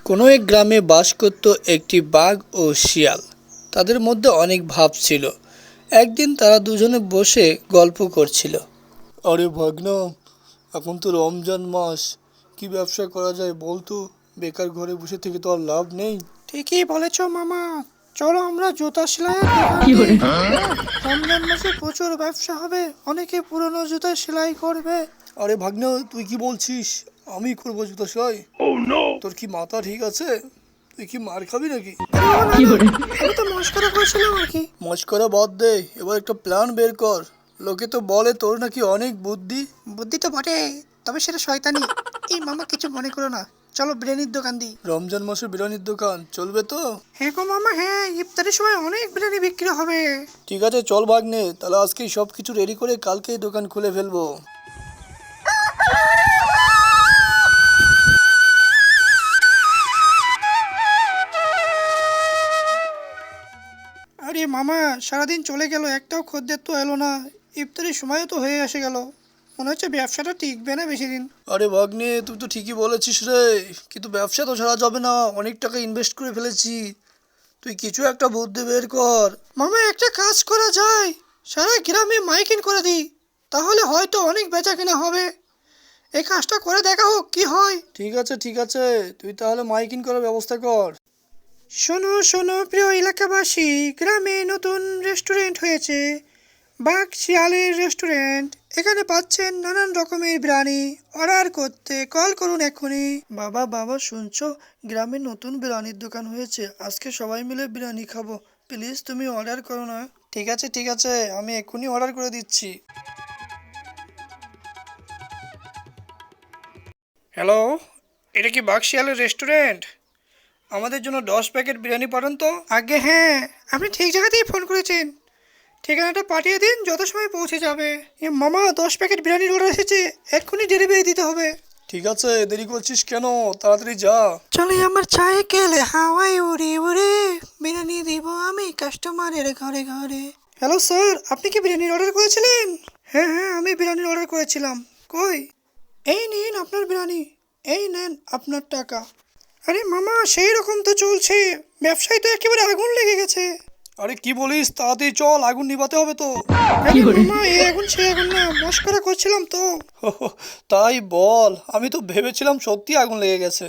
কোনো এক গ্রামে বাস করত একটি বাঘ ও শিয়াল। তাদের মধ্যে অনেক ভাব ছিল। একদিন তারা দুজনে বসে গল্প করছিল। আরে ভাগনা, এখন তো রমজান মাস, কি ব্যবসা করা যায় বলতো? বেকার ঘরে বসে থেকে তো আর লাভ নেই। ঠিকই বলেছ মামা, চলো আমরা জুতা সেলাইয়ের দোকান দিই। রমজান মাসে প্রচুর ব্যবসা হবে, অনেকে পুরনো জুতা সেলাই করবে। আরে ভাগনা, তুই কি বলছিস? আমি করবো জুতো সেলাই? তোর কি মাথা ঠিক আছে? তুই কি মার খাবি নাকি? আরে না, না, আমি তো মস্করা করছিলাম আর কি। মস্করা বাদ দে, এবার একটা প্ল্যান বের কর। লোকে তো বলে তোর নাকি অনেক বুদ্ধি। বুদ্ধি তো বটে, তবে সেটা শয়তানি। এই মামা কিছু মনে করো না, চলো বিরিয়ানির দোকান দিই। রমজান মাসে বিরিয়ানির দোকান চলবে তো? হ্যাঁ গো মামা, হ্যাঁ, ইফতারের সময় অনেক বিরিয়ানি বিক্রি হবে। ঠিক আছে, চল ভাগ্নে, তাহলে আজকেই সব কিছু রেডি করে কালকেই দোকান খুলে ফেলবো। আরে মামা, সারাদিন চলে গেল, একটাও খদ্দের তো এলো না। ইফতারের সময়ও তো হয়ে এসে গেল, মনে হচ্ছে ব্যবসাটা টিকবে না বেশি দিন। আরে ভাগ্নে, তুই তো ঠিকই বলেছিস রে, কিন্তু ব্যবসা তো ছাড়া যাবে না, অনেক টাকা ইনভেস্ট করে ফেলেছি। তুই কিছু একটা বুদ্ধি বের কর। মামা, একটা কাজ করা যায়, সারা গ্রামে মাইকিং করে দিই, তাহলে হয়তো অনেক বেচা কেনা হবে। এই কাজটা করে দেখা হোক, কি হয়। ঠিক আছে ঠিক আছে, তুই তাহলে মাইকিং করার ব্যবস্থা কর। শোনো শোনো প্রিয় এলাকাবাসী, গ্রামে নতুন রেস্টুরেন্ট হয়েছে, বাঘ শিয়ালের রেস্টুরেন্ট। এখানে পাচ্ছেন নানান রকমের বিরিয়ানি। অর্ডার করতে কল করুন এক্ষুনি। বাবা বাবা, শুনছো? গ্রামে নতুন বিরিয়ানির দোকান হয়েছে, আজকে সবাই মিলে বিরিয়ানি খাবো। প্লিজ তুমি অর্ডার করো না। ঠিক আছে ঠিক আছে, আমি এক্ষুনি অর্ডার করে দিচ্ছি। হ্যালো, এটা কি বাঘ শিয়ালের রেস্টুরেন্ট? আমাদের জন্য 10 প্যাকেট বিরিয়ানি পাঠান তো। আগে হ্যাঁ, আপনি ঠিক জায়গাতেই ফোন করেছেন। ঠিকানাটা পাঠিয়ে দিন, যত সময় পৌঁছে যাবে। মামা, 10 প্যাকেট বিরিয়ানির অর্ডার এসেছে, এক্ষুনি ডেলিভারি দিতে হবে। ঠিক আছে, দেরি করছিস কেন? তাড়াতাড়ি যা। চলে আমার সাইকেলে হাওয়ায় উড়ে উড়ে, বিরিয়ানি দিব আমি কাস্টমারের ঘরে ঘরে। হ্যালো স্যার, আপনি কি বিরিয়ানির অর্ডার করেছিলেন? হ্যাঁ হ্যাঁ, আমি বিরিয়ানির অর্ডার করেছিলাম। কই? এই নিন আপনার বিরিয়ানি, এই নেন আপনার টাকা। আরে মামা, সেই রকম তো চলছে, ব্যবসায় তো একেবারে আগুন লেগে গেছে। আরে কি বলিস? তাড়াতাড়ি চল, আগুন নিভাতে হবে তো। আরে মামা, এই আগুন সেই আগুন না, মস্করা করছিলাম তো। তাই বল, আমি তো ভেবেছিলাম সত্যি আগুন লেগে গেছে।